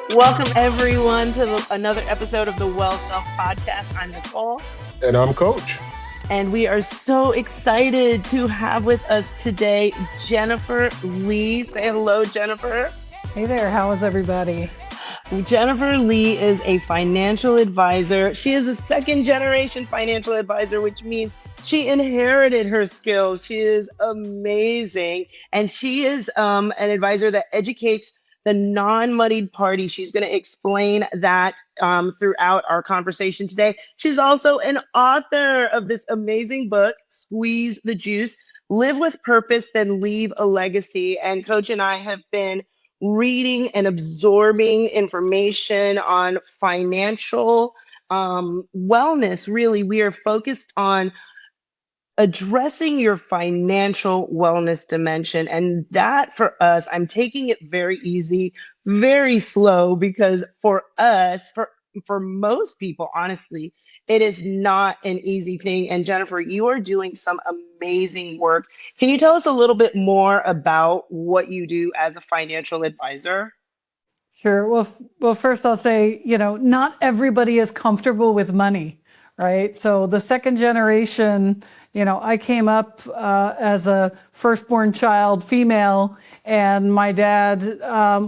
Welcome, everyone, to another episode of the Well Self Podcast. I'm Nicole. And I'm Coach. And we are so excited to have with us today Jennifer Lee. Say hello, Jennifer. Hey there, how is everybody? Jennifer Lee is a financial advisor. She is a second generation financial advisor, which means she inherited her skills. She is amazing. And she is an advisor that educates the non-moneyed party. She's going to explain that throughout our conversation today. She's also an author of this amazing book, Squeeze the Juice, Live with Purpose, Then Leave a Legacy. And Coach and I have been reading and absorbing information on financial wellness. Really, we are focused on addressing your financial wellness dimension. And that for us, I'm taking it very easy, very slow, because for us, for most people, honestly, it is not an easy thing. And Jennifer, you are doing some amazing work. Can you tell us a little bit more about what you do as a financial advisor? Sure. Well, first I'll say, not everybody is comfortable with money, right? So the second generation, I came up as a firstborn child, female, and my dad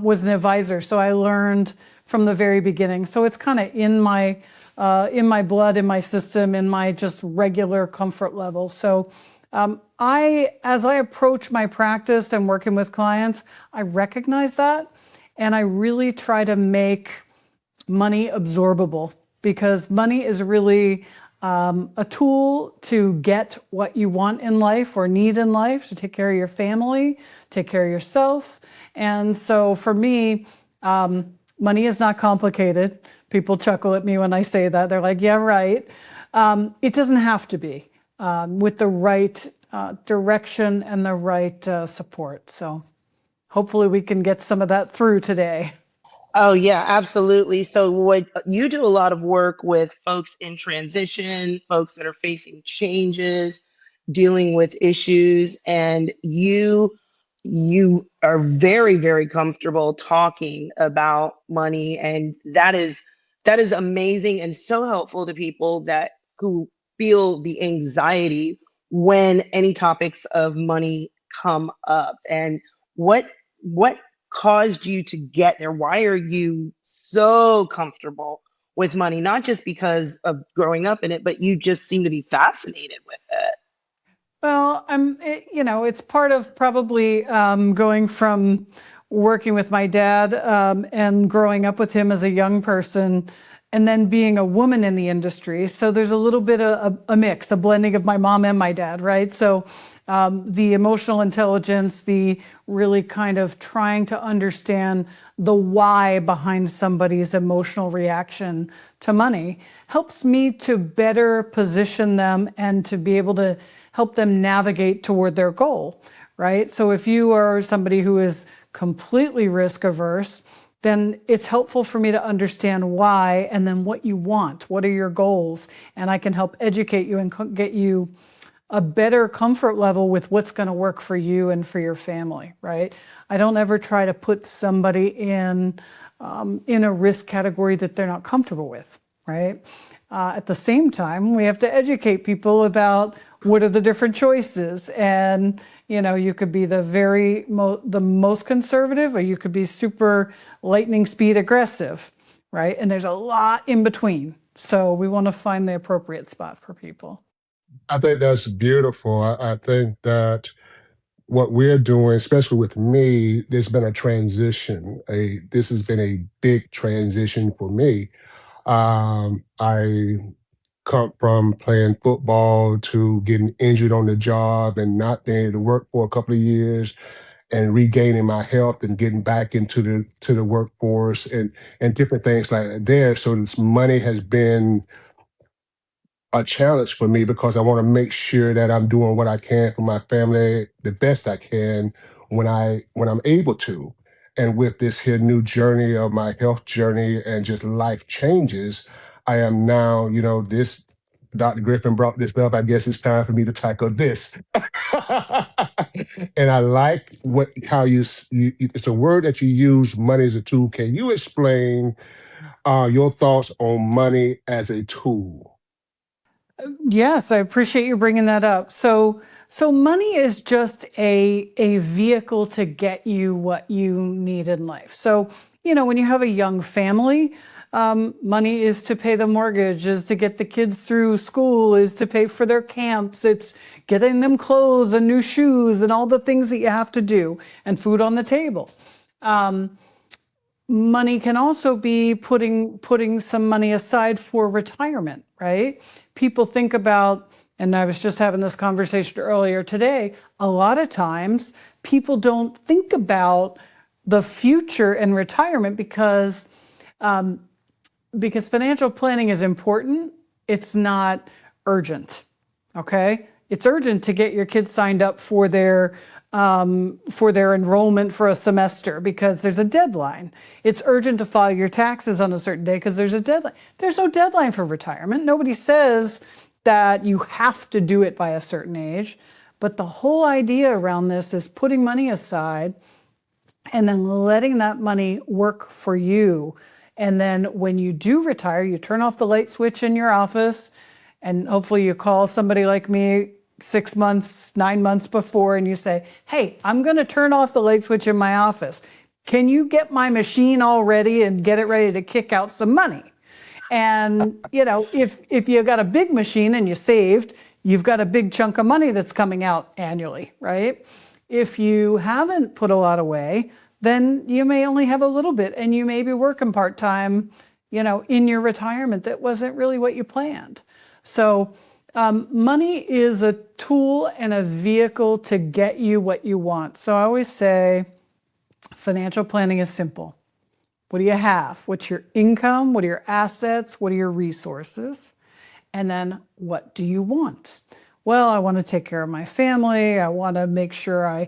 was an advisor. So I learned from the very beginning. So it's kind of in my blood, in my system, in my just regular comfort level. So as I approach my practice and working with clients, I recognize that. And I really try to make money absorbable, because money is really a tool to get what you want in life or need in life, to take care of your family, take care of yourself. And so for me, money is not complicated. People chuckle at me when I say that. They're like, yeah, right. It doesn't have to be, with the right direction and the right support. So hopefully we can get some of that through today. Oh, yeah, absolutely. So what you do a lot of work with folks in transition, folks that are facing changes, dealing with issues, and you are very, very comfortable talking about money, and that is amazing and so helpful to people that who feel the anxiety when any topics of money come up. And what caused you to get there? Why are you so comfortable with money? Not just because of growing up in it, but you just seem to be fascinated with it. Well, it's part of probably going from working with my dad and growing up with him as a young person, and then being a woman in the industry. So there's a little bit of a mix, a blending of my mom and my dad, right? So the emotional intelligence, the really kind of trying to understand the why behind somebody's emotional reaction to money helps me to better position them and to be able to help them navigate toward their goal, right? So if you are somebody who is completely risk averse, then it's helpful for me to understand why, and then what you want. What are your goals? And I can help educate you and get you a better comfort level with what's going to work for you and for your family, right? I don't ever try to put somebody in a risk category that they're not comfortable with, right? At the same time, we have to educate people about what are the different choices. And, you could be the most conservative, or you could be super lightning speed aggressive, right? And there's a lot in between. So we want to find the appropriate spot for people. I think that's beautiful. I think that what we're doing, especially with me, there's been a transition. This has been a big transition for me. I come from playing football to getting injured on the job and not being able to work for a couple of years, and regaining my health and getting back into the workforce, and different things like that there. So this money has been a challenge for me, because I want to make sure that I'm doing what I can for my family the best I can when I'm able to. And with this here new journey of my health journey and just life changes, I am now, this Dr. Griffin brought this up. I guess it's time for me to tackle this. And I like how it's a word that you use, money as a tool. Can you explain your thoughts on money as a tool? Yes, I appreciate you bringing that up. So money is just a vehicle to get you what you need in life. So, when you have a young family, money is to pay the mortgage, is to get the kids through school, is to pay for their camps. It's getting them clothes and new shoes and all the things that you have to do, and food on the table. Money can also be putting some money aside for retirement, right? People think about, and I was just having this conversation earlier today, a lot of times people don't think about the future and retirement because financial planning is important. It's not urgent. Okay, it's urgent to get your kids signed up for their enrollment for a semester because there's a deadline. It's urgent to file your taxes on a certain day because there's a deadline. There's no deadline for retirement. Nobody says that you have to do it by a certain age. But the whole idea around this is putting money aside and then letting that money work for you. And then when you do retire, you turn off the light switch in your office, and hopefully you call somebody like me 6 months, 9 months before, and you say, hey, I'm going to turn off the light switch in my office. Can you get my machine all ready and get it ready to kick out some money? And, if you got a big machine and you saved, you've got a big chunk of money that's coming out annually, right? If you haven't put a lot away, then you may only have a little bit, and you may be working part-time, in your retirement that wasn't really what you planned. So money is a tool and a vehicle to get you what you want. So I always say financial planning is simple. What do you have? What's your income? What are your assets? What are your resources? And then what do you want? Well, I want to take care of my family. I want to make sure I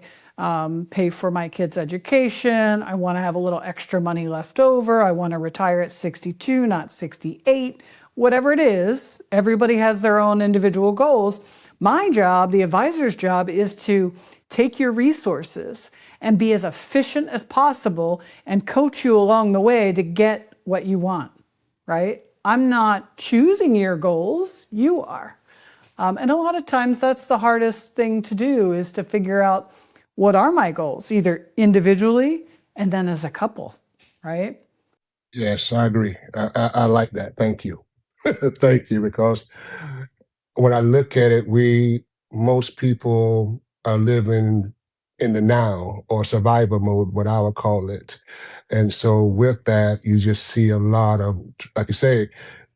pay for my kids' education. I want to have a little extra money left over. I want to retire at 62, not 68. Whatever it is, everybody has their own individual goals. My job, the advisor's job, is to take your resources and be as efficient as possible and coach you along the way to get what you want, right? I'm not choosing your goals, you are. And a lot of times that's the hardest thing to do, is to figure out what are my goals, either individually and then as a couple, right? Yes, I agree. I like that. Thank you. Thank you, because when I look at it, most people are living in the now, or survival mode, what I would call it. And so with that, you just see a lot of, like you say,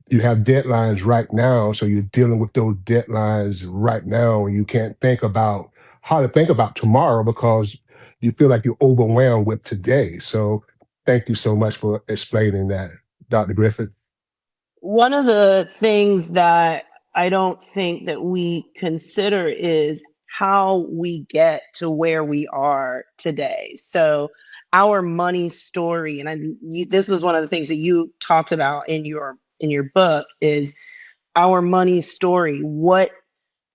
you have deadlines right now. So you're dealing with those deadlines right now, and you can't think about how to think about tomorrow because you feel like you're overwhelmed with today. So thank you so much for explaining that, Dr. Griffith. One of the things that I don't think that we consider is how we get to where we are today. So our money story, and this was one of the things that you talked about in your book, is our money story. What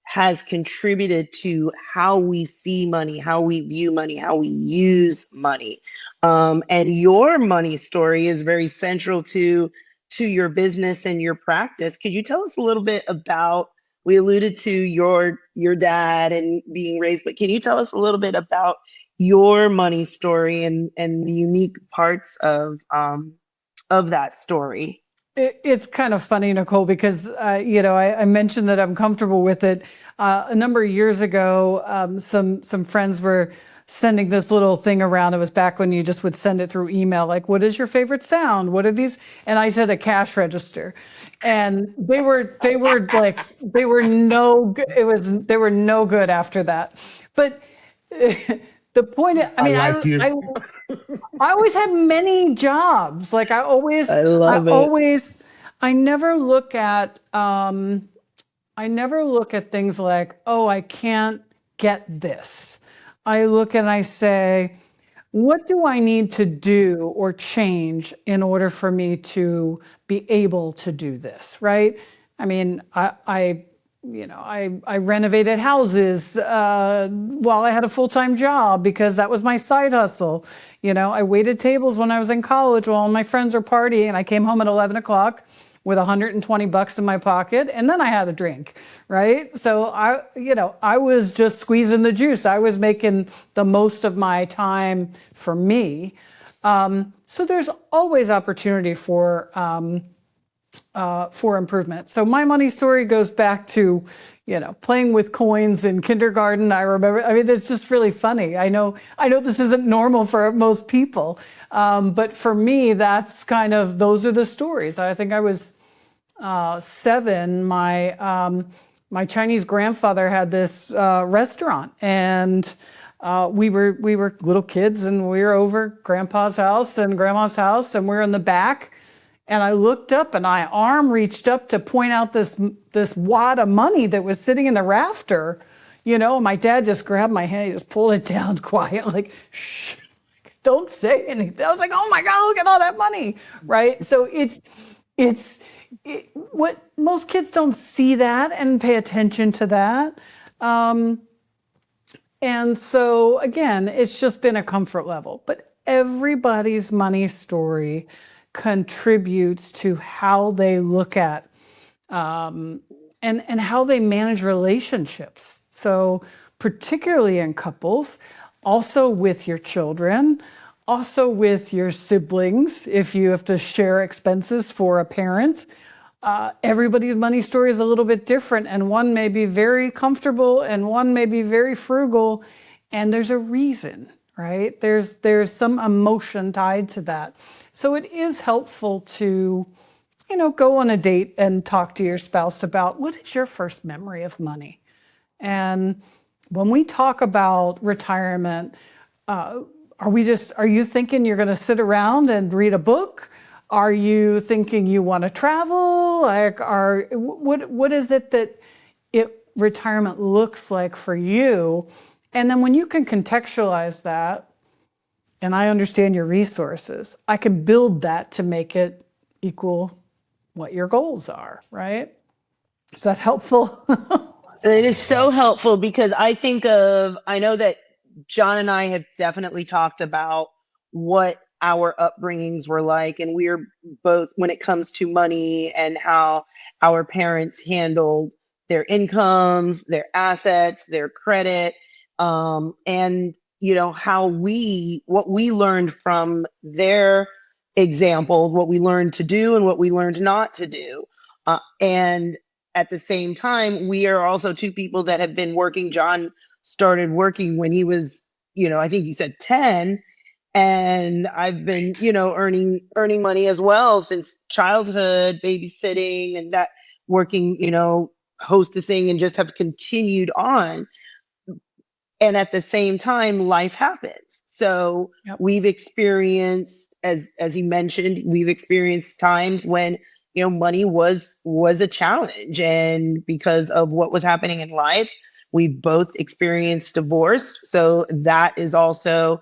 has contributed to how we see money, how we view money, how we use money. And your money story is very central to your business and your practice. Could you tell us a little bit about? We alluded to your dad and being raised, but can you tell us a little bit about your money story and the unique parts of that story? It's kind of funny, Nicole, because I mentioned that I'm comfortable with it. A number of years ago, some friends were sending this little thing around. It was back when you just would send it through email, like, "What is your favorite sound? What are these?" And I said a cash register, and they were like, they were no good. They were no good after that. But the point, I like you. I always had many jobs. Like I love it. I never look at, things like, oh, I can't get this. I look and I say, what do I need to do or change in order for me to be able to do this, right? I mean, I renovated houses while I had a full-time job because that was my side hustle. I waited tables when I was in college while all my friends were partying, and I came home at 11 o'clock with $120 in my pocket, and then I had a drink, right? So I was just squeezing the juice. I was making the most of my time for me. So there's always opportunity for improvement. So my money story goes back to, playing with coins in kindergarten. I remember, it's just really funny. I know this isn't normal for most people. But for me, that's those are the stories. I think I was 7. My Chinese grandfather had this restaurant, and we were little kids, and we were over grandpa's house and grandma's house, and we were in the back. And I looked up, and my arm reached up to point out this wad of money that was sitting in the rafter. My dad just grabbed my hand, he just pulled it down quiet, like, shh, don't say anything. I was like, oh my God, look at all that money, right? So what most kids don't see that and pay attention to that. And so again, it's just been a comfort level. But everybody's money story contributes to how they look at and how they manage relationships. So particularly in couples, also with your children, also with your siblings, if you have to share expenses for a parent. Everybody's money story is a little bit different, and one may be very comfortable and one may be very frugal, and there's a reason, right? There's some emotion tied to that. So it is helpful to, go on a date and talk to your spouse about what is your first memory of money. And when we talk about retirement, are you thinking you're going to sit around and read a book? Are you thinking you want to travel? What is it that retirement looks like for you? And then when you can contextualize that, and I understand your resources, I can build that to make it equal what your goals are, right? Is that helpful? It is so helpful because I know that John and I have definitely talked about what our upbringings were like, and we're both, when it comes to money and how our parents handled their incomes, their assets, their credit, and what we learned from their examples, what we learned to do and what we learned not to do. And at the same time, we are also two people that have been working. John started working when he was, I think you said 10. And I've been, earning money as well since childhood, babysitting and that, working, hostessing, and just have continued on. And at the same time, life happens. So Yep. we've experienced, as he mentioned, we've experienced times when, money was a challenge. And because of what was happening in life, we both experienced divorce. So that is also,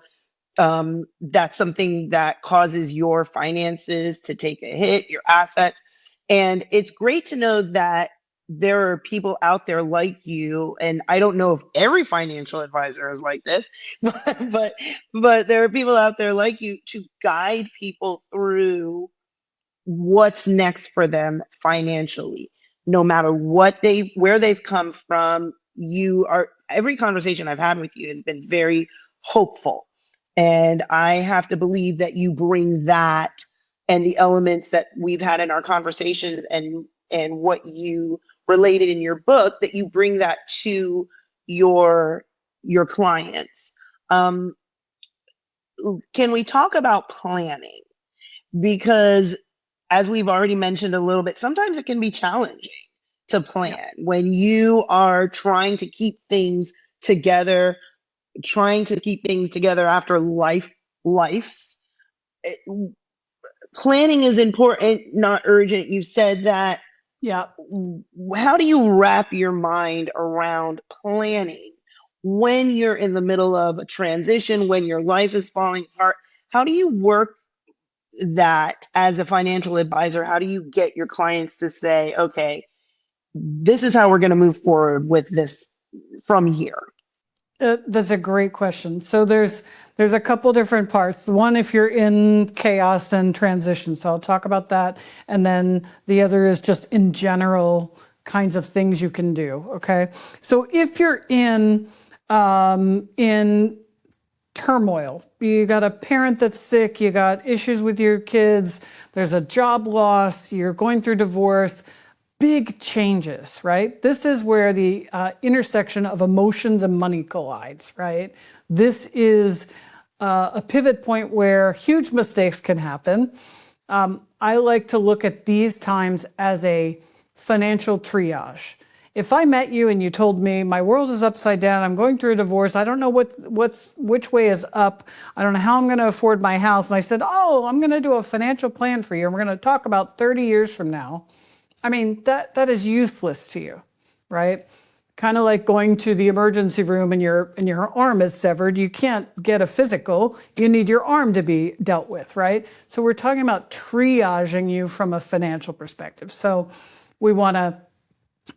that's something that causes your finances to take a hit, your assets. And it's great to know that there are people out there like you. And I don't know if every financial advisor is like this, but there are people out there like you to guide people through what's next for them financially, no matter where they've come from. Every conversation I've had with you has been very hopeful. And I have to believe that you bring that and the elements that we've had in our conversations and what you related in your book, that you bring that to your clients. Can we talk about planning? Because as we've already mentioned a little bit, sometimes it can be challenging to plan when you are trying to keep things together, after life's. Planning is important, not urgent. You said that. Yeah. How do you wrap your mind around planning when you're in the middle of a transition, when your life is falling apart? How do you work that as a financial advisor? How do you get your clients to say, okay, this is how we're going to move forward with this from here? That's a great question. So there's a couple different parts. One, if you're in chaos and transition, so I'll talk about that, and then the other is just in general kinds of things you can do. Okay, so if you're in turmoil, you got a parent that's sick, you got issues with your kids, there's a job loss, you're going through divorce. Big changes, right? This is where the intersection of emotions and money collides, right? This is a pivot point where huge mistakes can happen. I like to look at these times as a financial triage. If I met you and you told me my world is upside down, I'm going through a divorce, I don't know which way is up, I don't know how I'm going to afford my house, and I said, oh, I'm going to do a financial plan for you, and we're going to talk about 30 years from now. I mean, that is useless to you, right? Kind of like going to the emergency room and your arm is severed. You can't get a physical. You need your arm to be dealt with, right? So we're talking about triaging you from a financial perspective. So we want to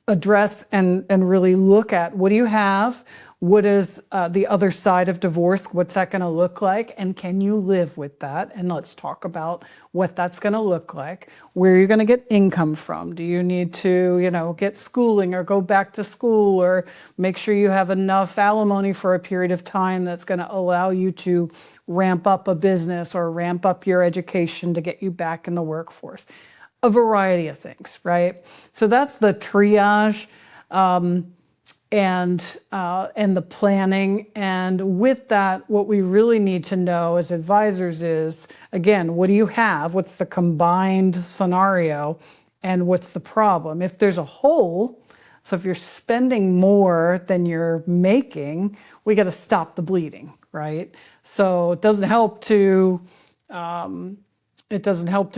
address and really look at, what do you have? What is the other side of divorce? What's that going to look like? And can you live with that? And let's talk about what that's going to look like. Where you're going to get income from. Do you need to, get schooling or go back to school, or make sure you have enough alimony for a period of time that's going to allow you to ramp up a business or ramp up your education to get you back in the workforce? A variety of things, right? So that's the triage. And the planning. And with that, what we really need to know as advisors is, again, what do you have? What's the combined scenario? And what's the problem? If there's a hole, so if you're spending more than you're making, we got to stop the bleeding, right? So it doesn't help to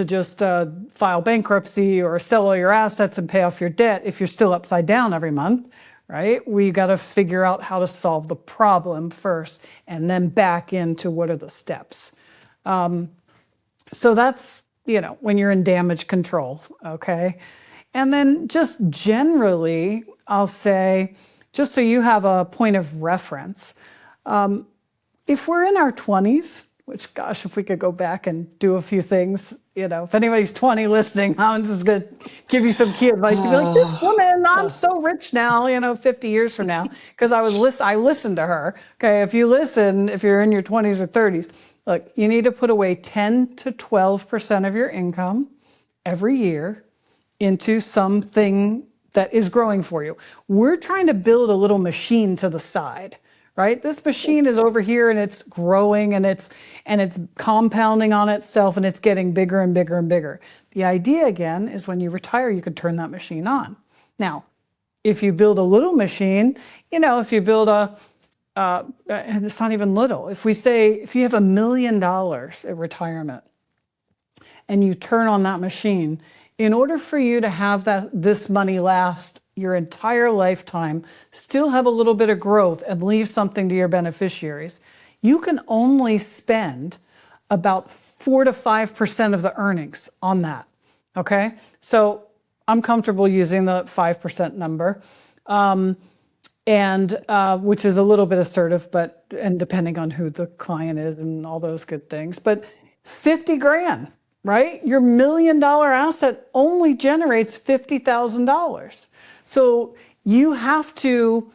just file bankruptcy or sell all your assets and pay off your debt if you're still upside down every month. Right? We got to figure out how to solve the problem first and then back into what are the steps. So that's, when you're in damage control, okay? And then just generally, I'll say, just so you have a point of reference, if we're in our 20s, which, gosh, if we could go back and do a few things, if anybody's 20 listening, I'm just going to give you some key advice to be like, this woman, I'm so rich now, 50 years from now, because I listened to her. Okay, if you're in your 20s or 30s, look, you need to put away 10 to 12% of your income every year into something that is growing for you. We're trying to build a little machine to the side. Right? This machine is over here and it's growing and it's compounding on itself and it's getting bigger and bigger and bigger. The idea again is when you retire, you could turn that machine on. Now, if you build a little machine, if you build and it's not even little. If you have $1 million at retirement and you turn on that machine, in order for you to have this money last your entire lifetime, still have a little bit of growth and leave something to your beneficiaries, you can only spend about 4 to 5% of the earnings on that. Okay? So I'm comfortable using the 5% number, which is a little bit assertive, and depending on who the client is and all those good things, but 50 grand, right? Your $1 million asset only generates $50,000. So you have to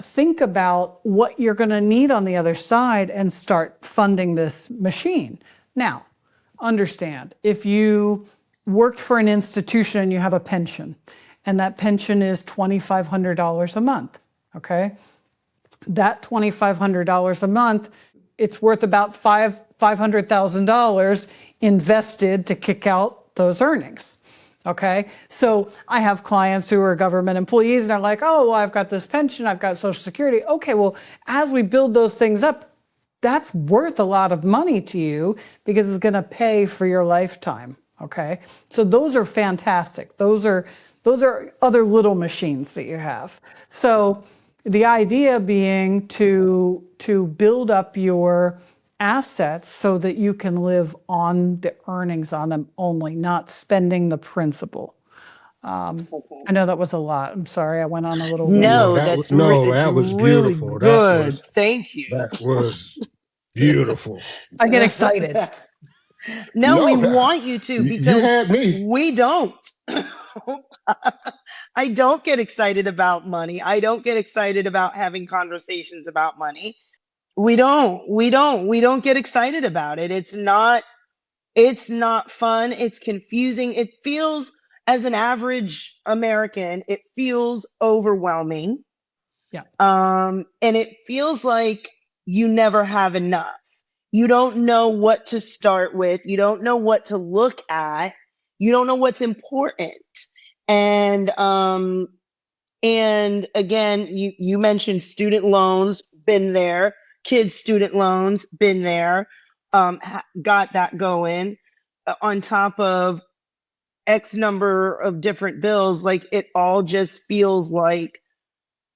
think about what you're going to need on the other side and start funding this machine. Now, understand, if you worked for an institution and you have a pension, and that pension is $2,500 a month, okay? That $2,500 a month, it's worth about $500,000 invested to kick out those earnings. Okay, so I have clients who are government employees and they're like, oh, well, I've got this pension, I've got Social Security. Okay, well, as we build those things up, that's worth a lot of money to you because it's going to pay for your lifetime. Okay, so those are fantastic. Those are other little machines that you have. So the idea being to build up your assets so that you can live on the earnings on them only, not spending the principal. I know that was a lot. I'm sorry. I went on a little No, No, ramble. it's that was really beautiful. good. Thank you. That was beautiful. I get excited. No, we No, want you to you because had me. we don't. I don't get excited about money. I don't get excited about having conversations about money. We don't get excited about it. It's not fun. It's confusing. It feels, as an average American, it feels overwhelming. Yeah. And it feels like you never have enough. You don't know what to start with. You don't know what to look at. You don't know what's important. And again, you mentioned student loans, been there. Kids student loans, been there. Got that going. On top of X number of different bills, like it all just feels like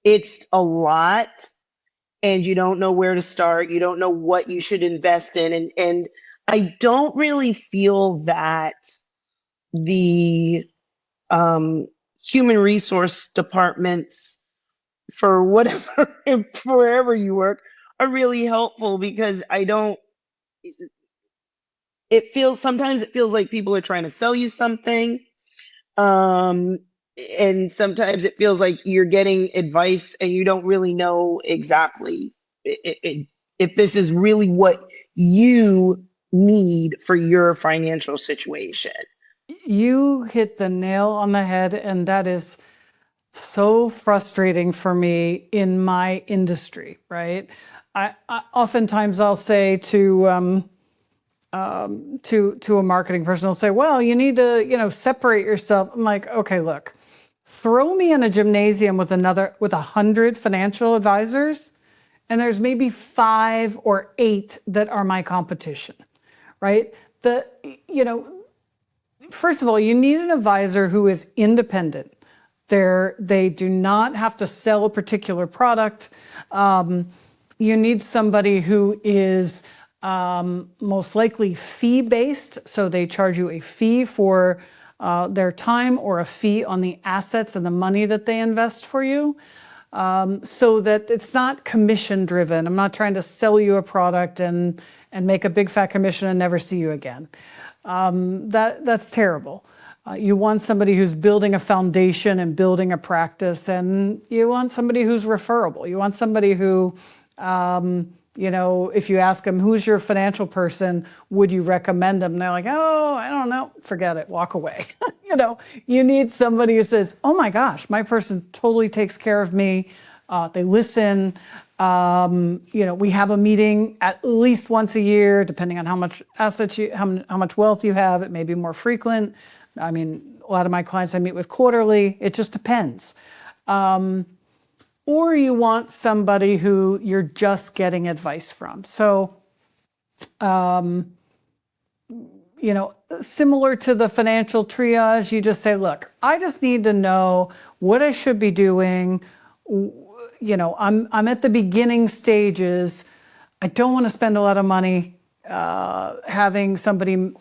it's a lot, and you don't know where to start. You don't know what you should invest in. And I don't really feel that the human resource departments, for whatever, wherever you work, are really helpful, because I don't, sometimes it feels like people are trying to sell you something. Um, and sometimes it feels like you're getting advice and you don't really know exactly if this is really what you need for your financial situation. You hit the nail on the head, and that is so frustrating for me in my industry, right? I oftentimes I'll say to a marketing person, I'll say, well, you need to, separate yourself. I'm like, okay, look, throw me in a gymnasium with 100 financial advisors, and there's maybe 5 or 8 that are my competition, right? First of all, you need an advisor who is independent. They do not have to sell a particular product. You need somebody who is most likely fee-based, so they charge you a fee for their time, or a fee on the assets and the money that they invest for you, so that it's not commission-driven. I'm not trying to sell you a product and make a big fat commission and never see you again. That's terrible. You want somebody who's building a foundation and building a practice, and you want somebody who's referable. You want somebody who, if you ask them, who's your financial person, would you recommend them? And they're like, oh, I don't know, forget it, walk away. You need somebody who says, oh my gosh, my person totally takes care of me. They listen. We have a meeting at least once a year, depending on how much assets how much wealth you have. It may be more frequent. I mean, a lot of my clients I meet with quarterly. It just depends. Or you want somebody who you're just getting advice from. So, similar to the financial triage, you just say, look, I just need to know what I should be doing. I'm at the beginning stages. I don't want to spend a lot of money having somebody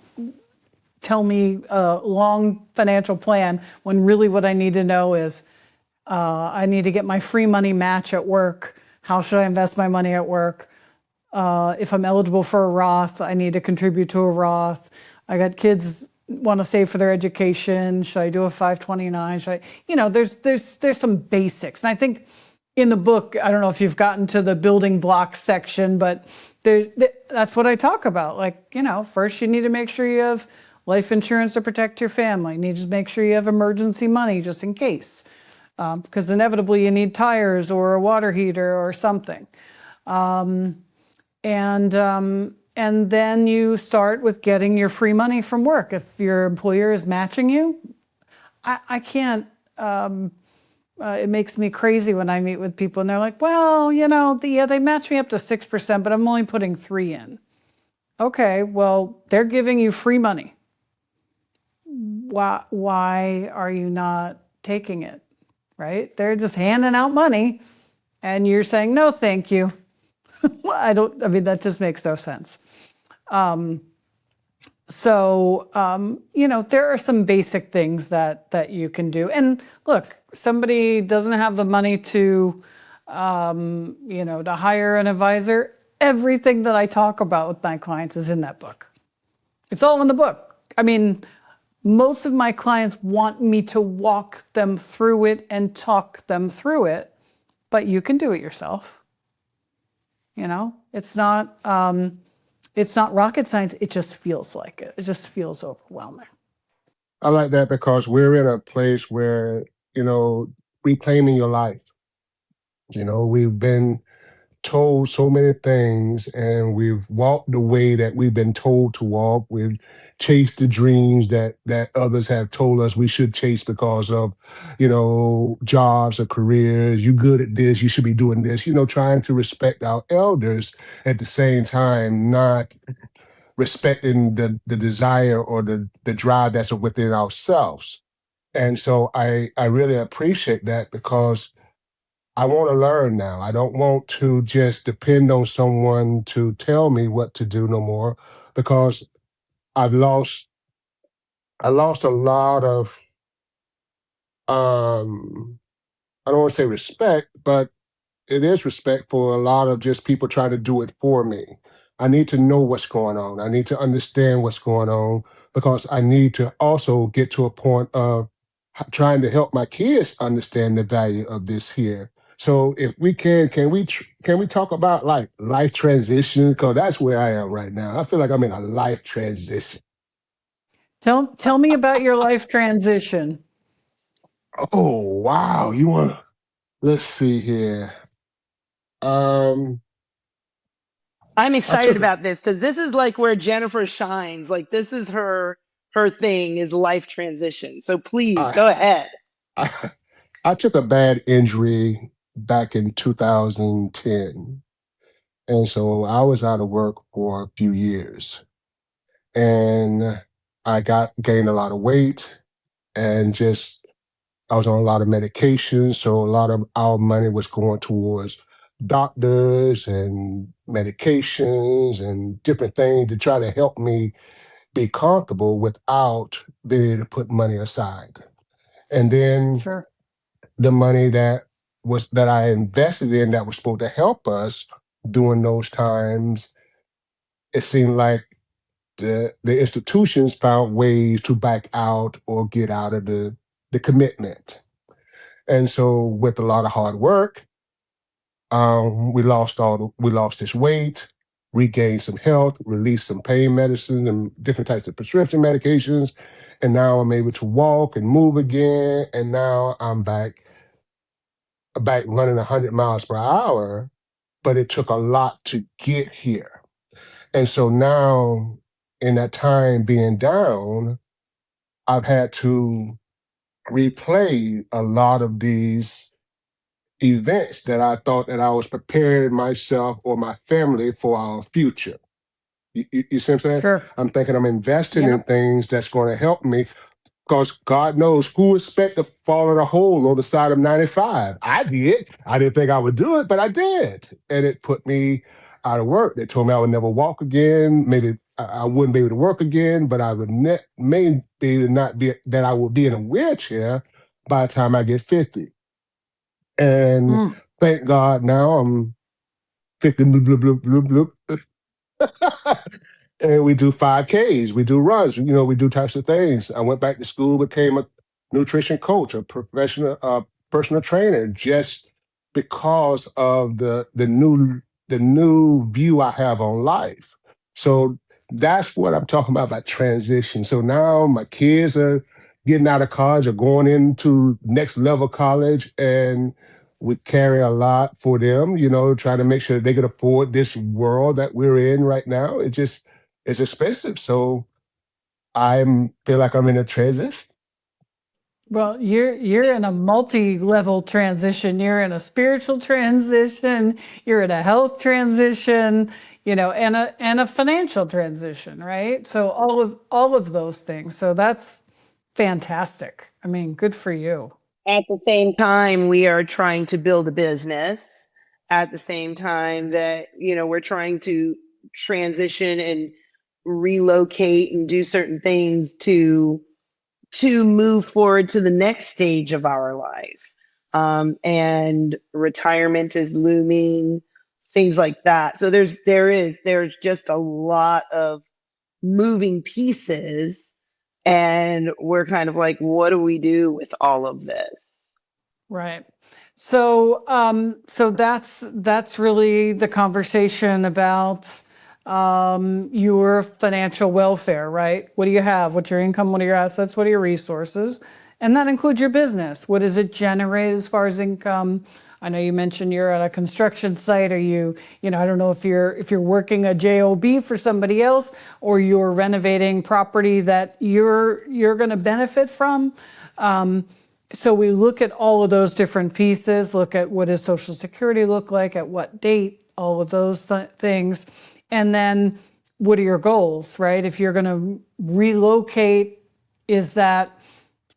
tell me a long financial plan, when really what I need to know is I need to get my free money match at work. How should I invest my money at work? If I'm eligible for a Roth, I need to contribute to a Roth. I got kids want to save for their education. Should I do a 529? Should I, there's some basics. And I think in the book, I don't know if you've gotten to the building blocks section, but that's what I talk about. Like, first you need to make sure you have life insurance to protect your family. You need to make sure you have emergency money just in case, because inevitably you need tires or a water heater or something. And then you start with getting your free money from work. If your employer is matching you, I can't, it makes me crazy when I meet with people and they're like, well, they match me up to 6%, but I'm only putting 3 in. Okay, well, they're giving you free money. Why are you not taking it, right? They're just handing out money and you're saying, no, thank you. That just makes no sense. So, there are some basic things that you can do. And look, somebody doesn't have the money to hire an advisor. Everything that I talk about with my clients is in that book. It's all in the book. I mean, most of my clients want me to walk them through it and talk them through it, but you can do it yourself. It's not rocket science. It just feels like it. It just feels overwhelming. I like that because we're in a place where, you know, reclaiming your life. We've been told so many things and we've walked the way that we've been told to walk. We've chased the dreams that others have told us we should chase because of, jobs or careers. You good at this, you should be doing this, trying to respect our elders at the same time, not respecting the desire or the drive that's within ourselves. And so I really appreciate that because I want to learn now. I don't want to just depend on someone to tell me what to do no more because I've lost I lost a lot of I don't want to say respect, but it is respect for a lot of just people trying to do it for me. I need to know what's going on. I need to understand what's going on because I need to also get to a point of trying to help my kids understand the value of this here. So if we can we talk about like life transition? Because that's where I am right now. I feel like I'm in a life transition. Tell me about your life transition. Oh wow, you want? Let's see here. Um, I'm I excited took a about this because this is like where Jennifer shines. Like this is her thing is life transition. So please I go ahead. I, I took a bad injury back in 2010. And so I was out of work for a few years. And I got gained a lot of weight and just I was on a lot of medication. So a lot of our money was going towards doctors and medications and different things to try to help me be comfortable without being able to put money aside. And then Sure. the money that I invested in that was supposed to help us during those times, it seemed like the institutions found ways to back out or get out of the commitment. And so with a lot of hard work, we lost this weight, regained some health, released some pain medicine and different types of prescription medications. And now I'm able to walk and move again. And now I'm back running 100 miles per hour, but it took a lot to get here. And so now, in that time being down, I've had to replay a lot of these events that I thought that I was preparing myself or my family for our future. You see what I'm saying? Sure. I'm thinking I'm investing in Yep. things that's going to help me because God knows who expect to fall in a hole on the side of 95. I did. I didn't think I would do it, but I did. And it put me out of work. They told me I would never walk again. Maybe I wouldn't be able to work again, but I would maybe not be, that I would be in a wheelchair by the time I get 50. And Mm. thank God now I'm 50, bloop, bloop, bloop, bloop, bloop. And we do 5Ks, we do runs, we do types of things. I went back to school, became a nutrition coach, a professional personal trainer, just because of the new view I have on life. So that's what I'm talking about transition. So now my kids are getting out of college or going into next level college, and we carry a lot for them, trying to make sure they can afford this world that we're in right now. It's expensive. So I feel like I'm in a transition. Well, you're in a multi-level transition. You're in a spiritual transition. You're in a health transition. And a financial transition, right? So all of those things. So that's fantastic. I mean, good for you. At the same time, we are trying to build a business. At the same time that, we're trying to transition and relocate and do certain things to move forward to the next stage of our life. And retirement is looming, things like that. So there's just a lot of moving pieces, and we're kind of like, what do we do with all of this? Right. So, so that's really the conversation about your financial welfare, right? What do you have? What's your income? What are your assets? What are your resources? And that includes your business. What does it generate as far as income? I know you mentioned you're at a construction site. Are you, I don't know if you're working a job for somebody else, or you're renovating property that you're going to benefit from. So we look at all of those different pieces, look at what does Social Security look like, at what date, all of those things. And then what are your goals, right? If you're going to relocate, is that,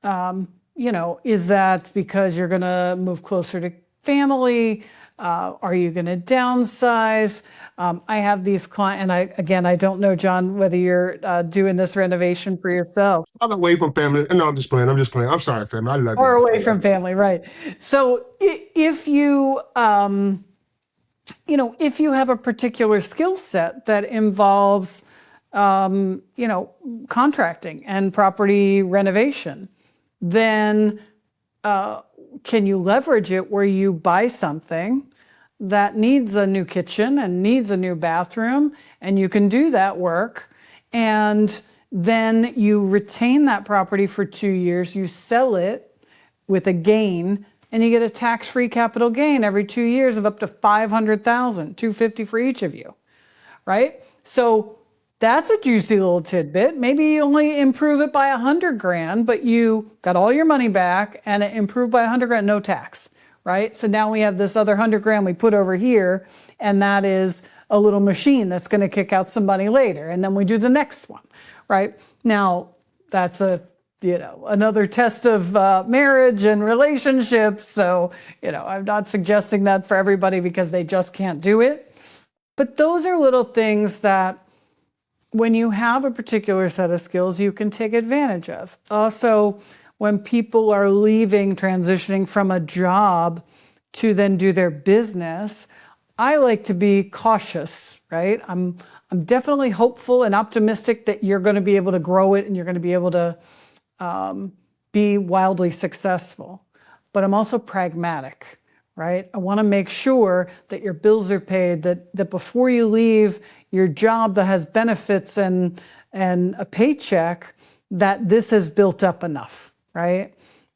is that because you're going to move closer to family? Are you going to downsize? I have these clients, and I don't know, John, whether you're doing this renovation for yourself. I'm away from family. No, I'm just playing. I'm just playing. I'm sorry, family. I love Or you. away from family, right? So if you, if you have a particular skill set that involves, contracting and property renovation, then can you leverage it where you buy something that needs a new kitchen and needs a new bathroom, and you can do that work, and then you retain that property for 2 years, you sell it with a gain, and you get a tax-free capital gain every 2 years of up to 500,000, 250 for each of you, right? So that's a juicy little tidbit. Maybe you only improve it by 100 grand, but you got all your money back and it improved by 100 grand, no tax, right? So now we have this other 100 grand we put over here, and that is a little machine that's going to kick out some money later. And then we do the next one, right? Now that's another test of marriage and relationships. So, I'm not suggesting that for everybody because they just can't do it. But those are little things that when you have a particular set of skills, you can take advantage of. Also, when people are leaving, transitioning from a job to then do their business, I like to be cautious, right? I'm definitely hopeful and optimistic that you're going to be able to grow it and you're going to be able to be wildly successful. But I'm also pragmatic, right? I want to make sure that your bills are paid, that before you leave your job that has benefits and a paycheck, that this has built up enough, right?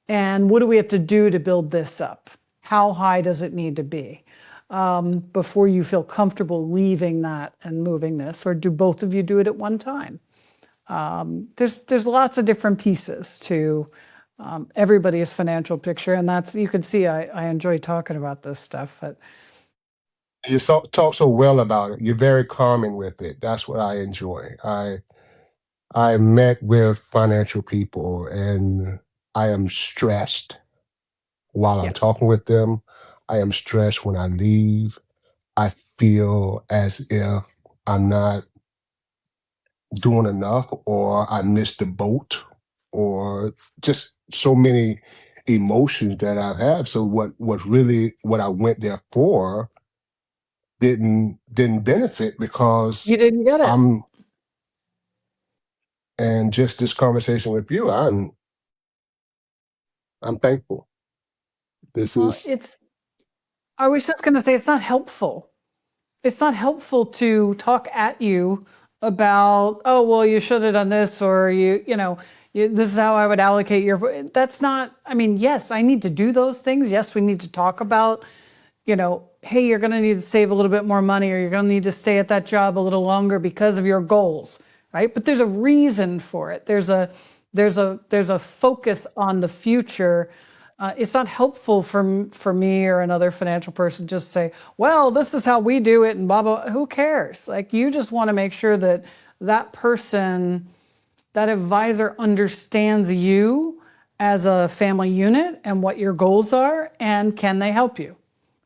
And what do we have to do to build this up? How high does it need to be before you feel comfortable leaving that and moving this? Or do both of you do it at one time? There's lots of different pieces to everybody's financial picture, and that's, you can see I enjoy talking about this stuff. But You talk so well about it. You're very calming with it. That's what I enjoy. I met with financial people, and I am stressed while I'm yeah, talking with them. I am stressed when I leave. I feel as if I'm not doing enough, or I missed the boat, or just so many emotions that I've had. So what I went there for didn't benefit because you didn't get it. I'm and just this conversation with you, I'm thankful. This Well, is I was just going to say, it's not helpful. It's not helpful to talk at you about, oh, well, you should have done this, or this is how I would allocate your. That's not, I mean, yes, I need to do those things. Yes, we need to talk about, hey, you're going to need to save a little bit more money, or you're going to need to stay at that job a little longer because of your goals, right? But there's a reason for it. There's a focus on the future. It's not helpful for me or another financial person just to say, well, this is how we do it and blah, blah. Who cares? Like, you just want to make sure that that person, that advisor, understands you as a family unit and what your goals are, and can they help you?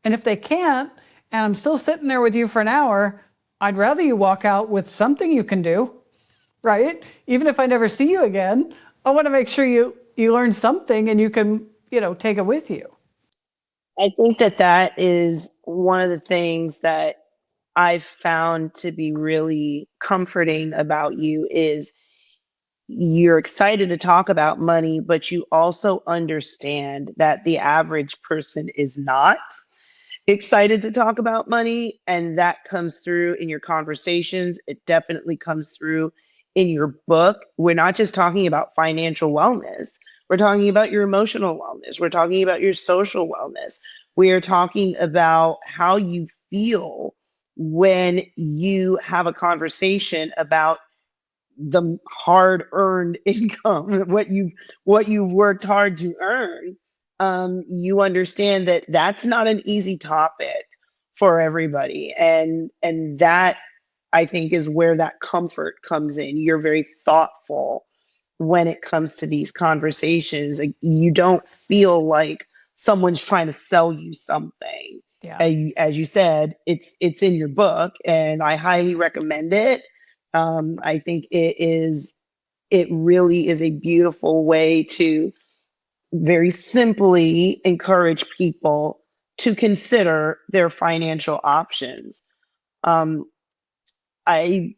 And if they can't, and I'm still sitting there with you for an hour, I'd rather you walk out with something you can do, right? Even if I never see you again, I want to make sure you learn something and you can, take it with you. I think that that is one of the things that I've found to be really comforting about you is you're excited to talk about money, but you also understand that the average person is not excited to talk about money. And that comes through in your conversations. It definitely comes through in your book. We're not just talking about financial wellness, we're talking about your emotional wellness, we're talking about your social wellness. We are talking about how you feel when you have a conversation about the hard earned income, what you've worked hard to earn. You understand that that's not an easy topic for everybody, and that I think is where that comfort comes in. You're very thoughtful when it comes to these conversations. Like, you don't feel like someone's trying to sell you something. Yeah. As you said, it's in your book, and I highly recommend it. I think it really is a beautiful way to very simply encourage people to consider their financial options. Um, I,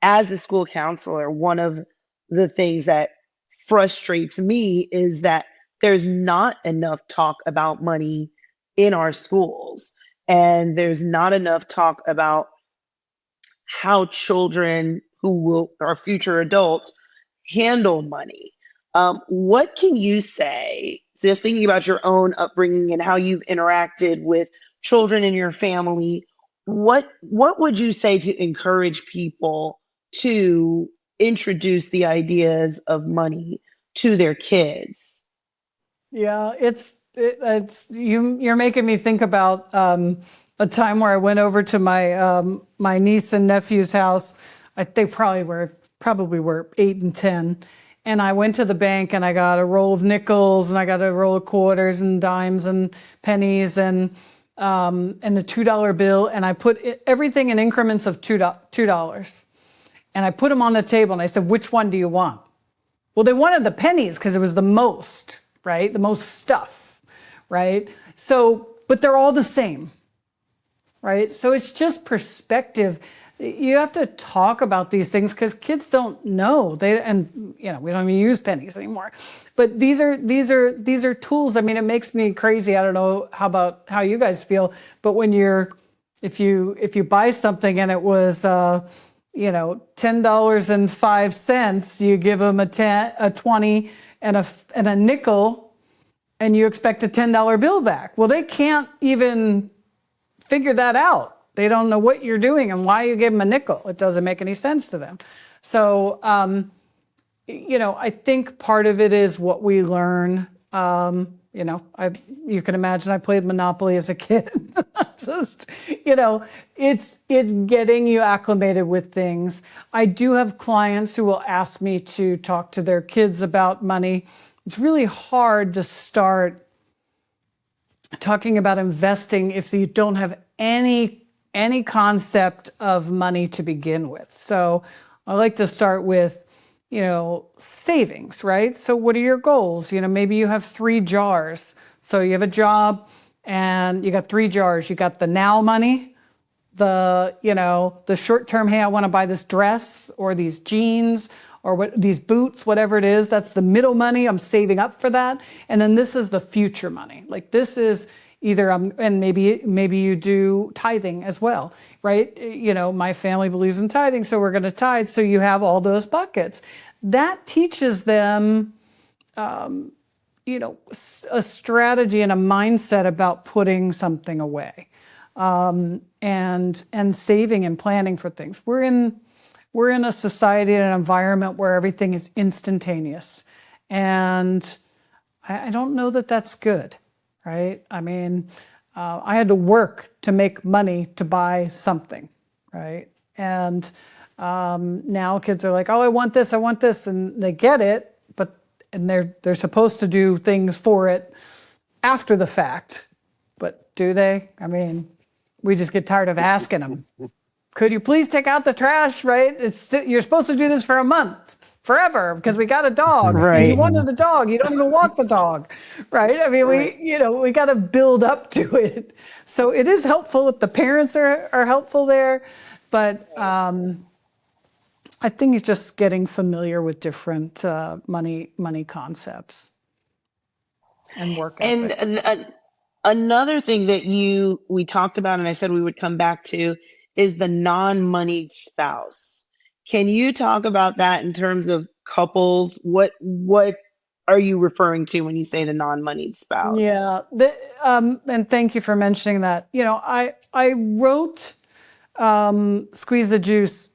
as a school counselor, one of the things that frustrates me is that there's not enough talk about money in our schools, and there's not enough talk about how children who will are future adults handle money. What can you say, just thinking about your own upbringing and how you've interacted with children in your family? What would you say to encourage people to introduce the ideas of money to their kids? Yeah, it's you're making me think about a time where I went over to my niece and nephew's house. They probably were 8 and 10, and I went to the bank and I got a roll of nickels and I got a roll of quarters and dimes and pennies and a $2 bill, and I put everything in increments of $2, and I put them on the table and I said, "Which one do you want?" Well, they wanted the pennies because it was the most, right? The most stuff, right? So, but they're all the same, right? So it's just perspective. You have to talk about these things because kids don't know. And we don't even use pennies anymore. But these are tools. I mean, it makes me crazy. I don't know how you guys feel, but when if you buy something and it was $10.05, you give them a 20 and a nickel, and you expect a $10 bill back. Well, they can't even figure that out. They don't know what you're doing and why you give them a nickel. It doesn't make any sense to them. So, I think part of it is what we learn. You can imagine I played Monopoly as a kid. It's getting you acclimated with things. I do have clients who will ask me to talk to their kids about money. It's really hard to start talking about investing if you don't have any concept of money to begin with. So I like to start with, savings, right? So what are your goals? Maybe you have 3 jars. So you have a job and you got 3 jars. You got the now money, the short-term, hey, I want to buy this dress or these jeans or these boots, whatever it is. That's the middle money. I'm saving up for that. And then this is the future money. Like, this is either, and maybe you do tithing as well, right? My family believes in tithing, so we're going to tithe. So you have all those buckets. That teaches them, a strategy and a mindset about putting something away, and saving and planning for things. We're in a society and an environment where everything is instantaneous, and I don't know that that's good. Right? I mean, I had to work to make money to buy something, right? And now kids are like, "Oh, I want this," and they get it, and they're supposed to do things for it after the fact, but do they? I mean, we just get tired of asking them could you please take out the trash, right? You're supposed to do this for a month, forever, because we got a dog and you Right. wanted a dog. You don't even want the dog, right? I mean, Right. we got to build up to it. So it is helpful if the parents are helpful there, but I think it's just getting familiar with different money concepts and work And ethic. another thing that we talked about, and I said we would come back to, is the non-moneyed spouse. Can you talk about that in terms of couples? What are you referring to when you say the non-moneyed spouse? Yeah, and thank you for mentioning that. I wrote Squeeze the Juice,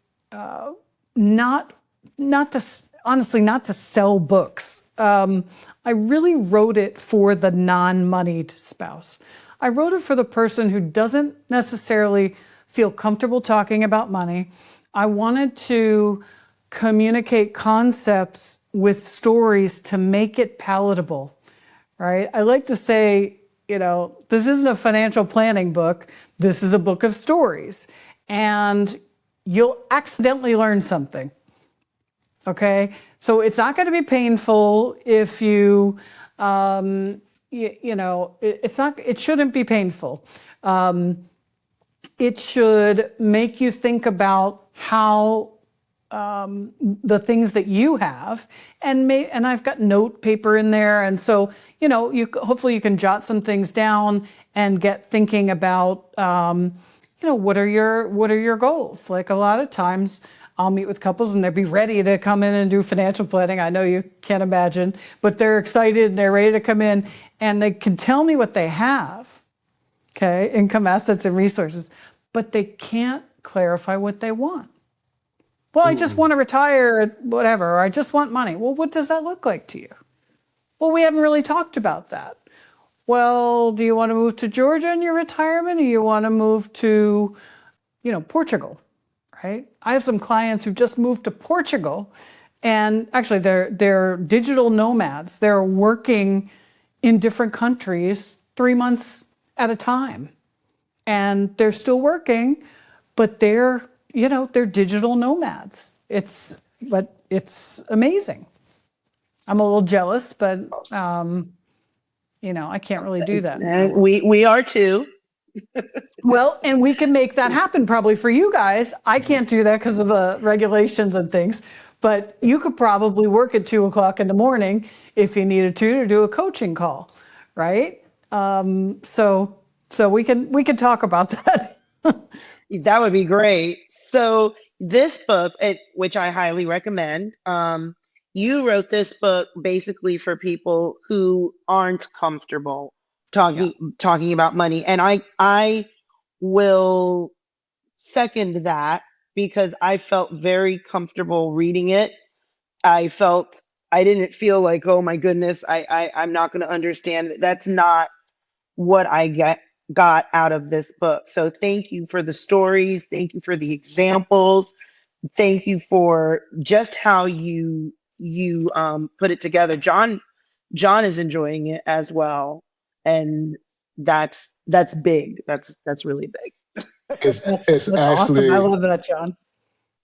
not to honestly not to sell books. I really wrote it for the non-moneyed spouse. I wrote it for the person who doesn't necessarily feel comfortable talking about money. I wanted to communicate concepts with stories to make it palatable, right? I like to say, this isn't a financial planning book. This is a book of stories. And you'll accidentally learn something. Okay? So it's not going to be painful if it shouldn't be painful. It should make you think about how the things that you have, and I've got note paper in there, and so hopefully you can jot some things down and get thinking about what are your goals. Like a lot of times I'll meet with couples and they'll be ready to come in and do financial planning. I know you can't imagine, but they're excited and they're ready to come in and they can tell me what they have, okay, income, assets, and resources, but they can't clarify what they want. Well, I just want to retire at whatever, or I just want money. Well, what does that look like to you? Well, we haven't really talked about that. Well, do you want to move to Georgia in your retirement, or you want to move to, Portugal, right? I have some clients who just moved to Portugal, and actually they're digital nomads. They're working in different countries 3 months at a time, and they're still working, but they're digital nomads. It's amazing. I'm a little jealous, but I can't really do that. And we are too. Well, and we can make that happen probably for you guys. I can't do that because of the regulations and things, but you could probably work at 2:00 in the morning if you needed to do a coaching call, right? So we can talk about that. That would be great. So this book, which I highly recommend, you wrote this book basically for people who aren't comfortable talking about money, and I will second that because I felt very comfortable reading it. I didn't feel like, oh my goodness, I'm not going to understand. That's not what I got out of this book. So thank you for the stories. Thank you for the examples. Thank you for just how you put it together. John is enjoying it as well, and that's big. That's really big. It's That's awesome. I actually love that, John.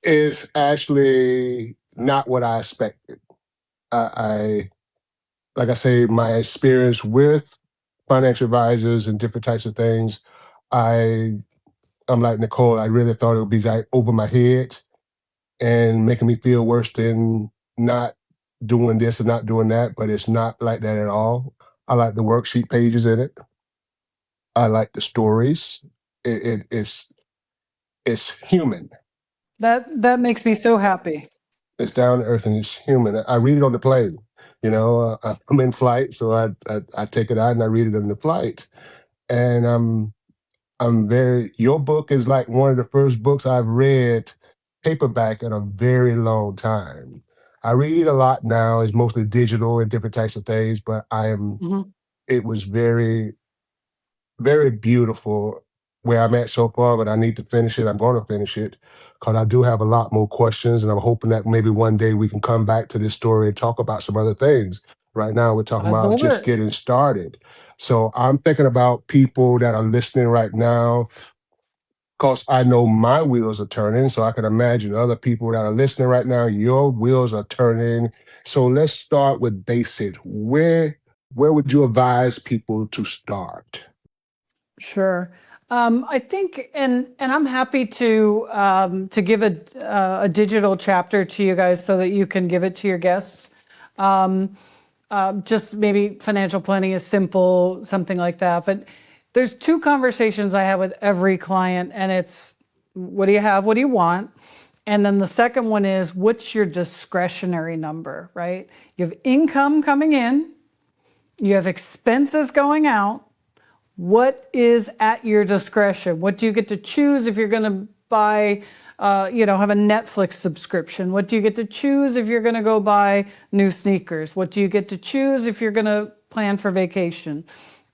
it's actually not what I expected. I like I say, my experience with financial advisors and different types of things, I I'm like Nicole. I really thought it would be like over my head and making me feel worse than not doing this and not doing that. But it's not like that at all. I like the worksheet pages in it. I like the stories. It's human. That makes me so happy. It's down to earth and it's human. I read it on the plane. I'm in flight, so I take it out and I read it on the flight. And I'm very. Your book is like one of the first books I've read paperback in a very long time. I read a lot now. It's mostly digital and different types of things, but I am. Mhm. It was very, very beautiful where I'm at so far, but I need to finish it. I'm going to finish it because I do have a lot more questions, and I'm hoping that maybe one day we can come back to this story and talk about some other things. Right now, we're talking I about love just it. getting started. So I'm thinking about people that are listening right now Because I know my wheels are turning, so I can imagine other people that are listening right now, your wheels are turning. So let's start with basic. Where would you advise people to start? Sure. I think, and I'm happy to give a digital chapter to you guys so that you can give it to your guests. Just maybe financial planning is simple, something like that. But there's two conversations I have with every client, and it's what do you have? What do you want? And then the second one is what's your discretionary number, right? You have income coming in, you have expenses going out. What is at your discretion? What do you get to choose if you're going to buy, have a Netflix subscription? What do you get to choose if you're going to go buy new sneakers? What do you get to choose if you're going to plan for vacation?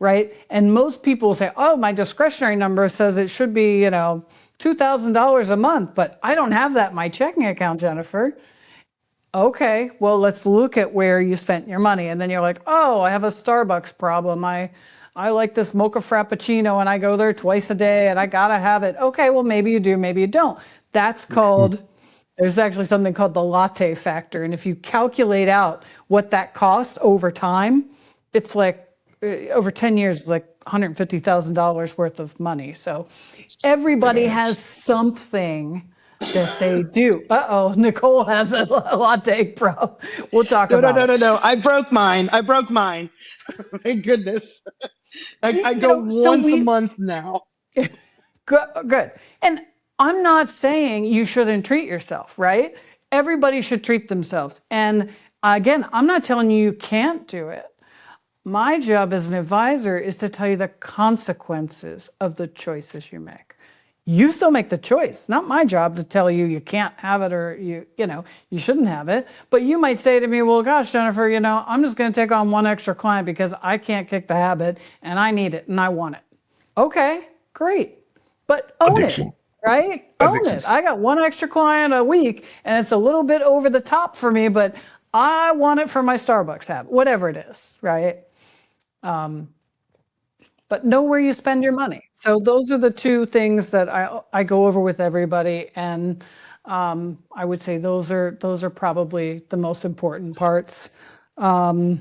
Right? And most people say, oh, my discretionary number says it should be, $2,000 a month, but I don't have that in my checking account, Jennifer. Okay, well, let's look at where you spent your money. And then you're like, oh, I have a Starbucks problem. I like this mocha frappuccino and I go there twice a day and I gotta have it. Okay, well, maybe you do, maybe you don't. That's called, there's actually something called the latte factor. And if you calculate out what that costs over time, it's like over 10 years, it's like $150,000 worth of money. So everybody has something that they do. Uh-oh, Nicole has a latte pro. We'll talk No, no, about no, it. no, no. I broke mine. I broke mine. Thank goodness. I go So once a month now. good. And I'm not saying you shouldn't treat yourself, right? Everybody should treat themselves. And again, I'm not telling you you can't do it. My job as an advisor is to tell you the consequences of the choices you make. You still make the choice. Not my job to tell you you can't have it or you shouldn't have it. But you might say to me, well, gosh, Jennifer, I'm just going to take on one extra client because I can't kick the habit and I need it and I want it. Okay, great. But own it, Addiction. right? Own it. Addictions. I got one extra client a week and it's a little bit over the top for me, but I want it for my Starbucks habit, whatever it is, right? But know where you spend your money. So those are the two things that I go over with everybody, and I would say those are probably the most important parts. Yeah,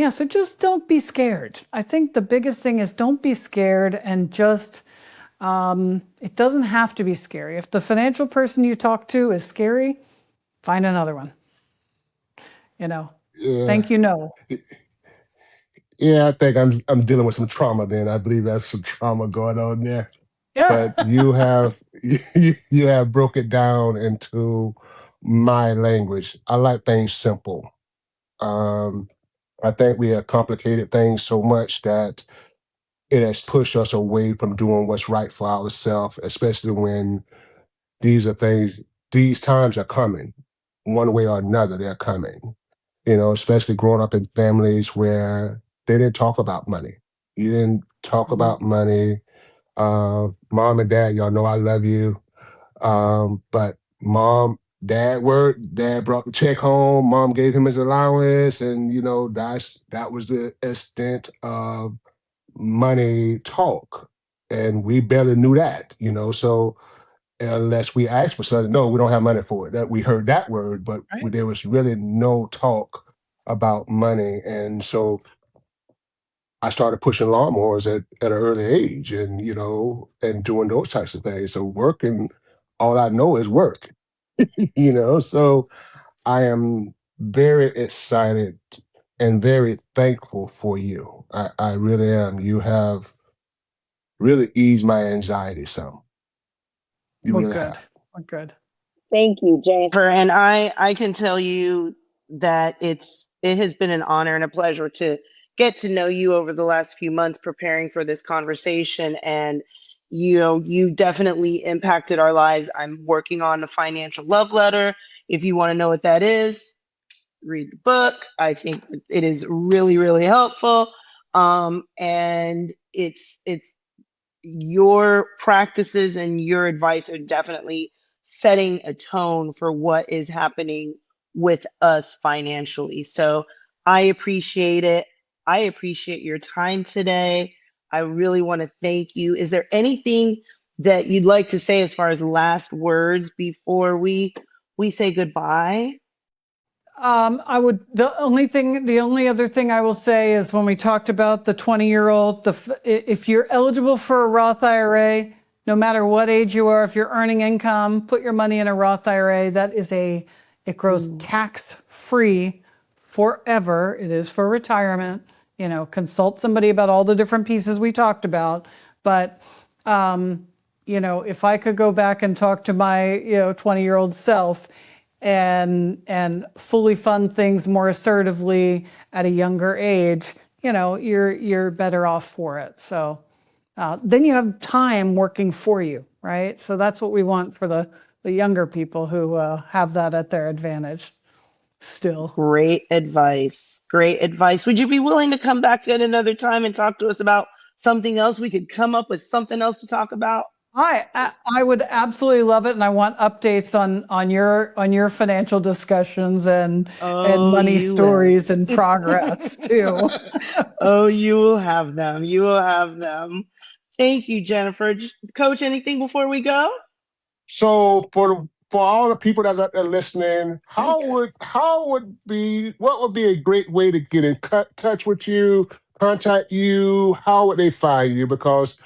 so just don't be scared. I think the biggest thing is don't be scared and just it doesn't have to be scary. If the financial person you talk to is scary, find another one. Yeah. Think you know. Yeah, I think I'm dealing with some trauma then. I believe that's some trauma going on there. But Yeah. you have you have broke it down into my language. I like things simple. Um, I think we have complicated things so much that it has pushed us away from doing what's right for ourselves, especially when these are things, these times are coming. One way or another, they're coming. Especially growing up in families where they didn't talk about money. You didn't talk Mhm. about money. Mom and dad, y'all know I love you. But dad brought the check home, mom gave him his allowance, and that was the extent of money talk. And we barely knew that. So unless we asked for something, no, we don't have money for it. That we heard that word, but Right. there was really no talk about money. And so I started pushing lawnmowers at an early age and doing those types of things. So working, all I know is work, So I am very excited and very thankful for you. I really am. You have really eased my anxiety some. You Well, really good. have. Well, good. Thank you, Jennifer. And I can tell you that it has been an honor and a pleasure to get to know you over the last few months preparing for this conversation. And you definitely impacted our lives. I'm working on a financial love letter. If you want to know what that is, read the book. I think it is really, really helpful. And it's your practices and your advice are definitely setting a tone for what is happening with us financially. So I appreciate it. I appreciate your time today. I really want to thank you. Is there anything that you'd like to say as far as last words before we say goodbye? The only other thing I will say is when we talked about the 20-year-old, if you're eligible for a Roth IRA, no matter what age you are, if you're earning income, put your money in a Roth IRA. It grows tax-free forever. It is for retirement. Consult somebody about all the different pieces we talked about. But, if I could go back and talk to my, 20-year-old self, and fully fund things more assertively at a younger age, you're better off for it. So then you have time working for you, right? So that's what we want for the younger people who have that at their advantage still. Great advice. Great advice. Would you be willing to come back at another time and talk to us about something else? We could come up with something else to talk about. I would absolutely love it, and I want updates on your financial discussions and money stories and progress too. Oh, you will have them. You will have them. Thank you, Jennifer. Coach, anything before we go? So for all the people that are listening, what would be a great way to get in touch with you, contact you? How would they find you? Because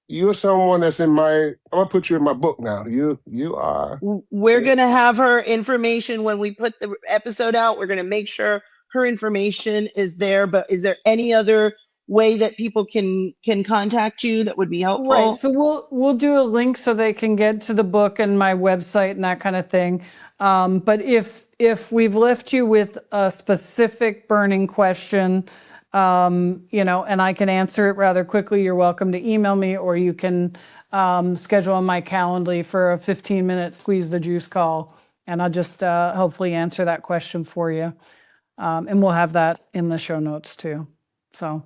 you're someone that's I'm gonna put you in my book now. You are. We're gonna have her information when we put the episode out. We're gonna make sure her information is there. But is there any other way that people can contact you that would be helpful? Right. So we'll do a link so they can get to the book and my website and that kind of thing. But if we've left you with a specific burning question, and I can answer it rather quickly, you're welcome to email me, or you can schedule on my Calendly for a 15-minute squeeze the juice call, and I'll just hopefully answer that question for you. And we'll have that in the show notes too. So.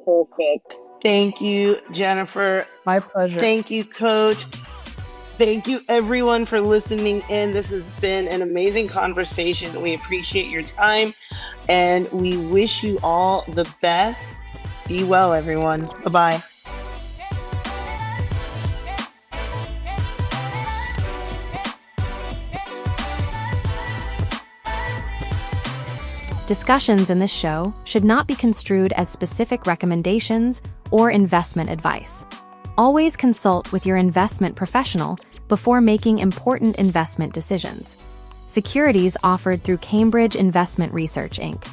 Perfect. Thank you, Jennifer. My pleasure. Thank you, Coach. Thank you, everyone, for listening in. This has been an amazing conversation. We appreciate your time, and we wish you all the best. Be well, everyone. Bye-bye. Discussions in this show should not be construed as specific recommendations or investment advice. Always consult with your investment professional before making important investment decisions. Securities offered through Cambridge Investment Research, Inc.,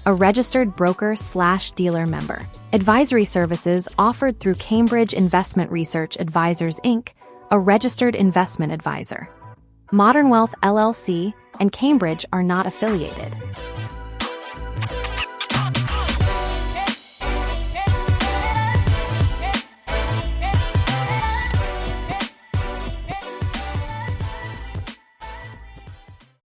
a registered broker/dealer member. Advisory services offered through Cambridge Investment Research Advisors, Inc., a registered investment advisor. Modern Wealth LLC and Cambridge are not affiliated.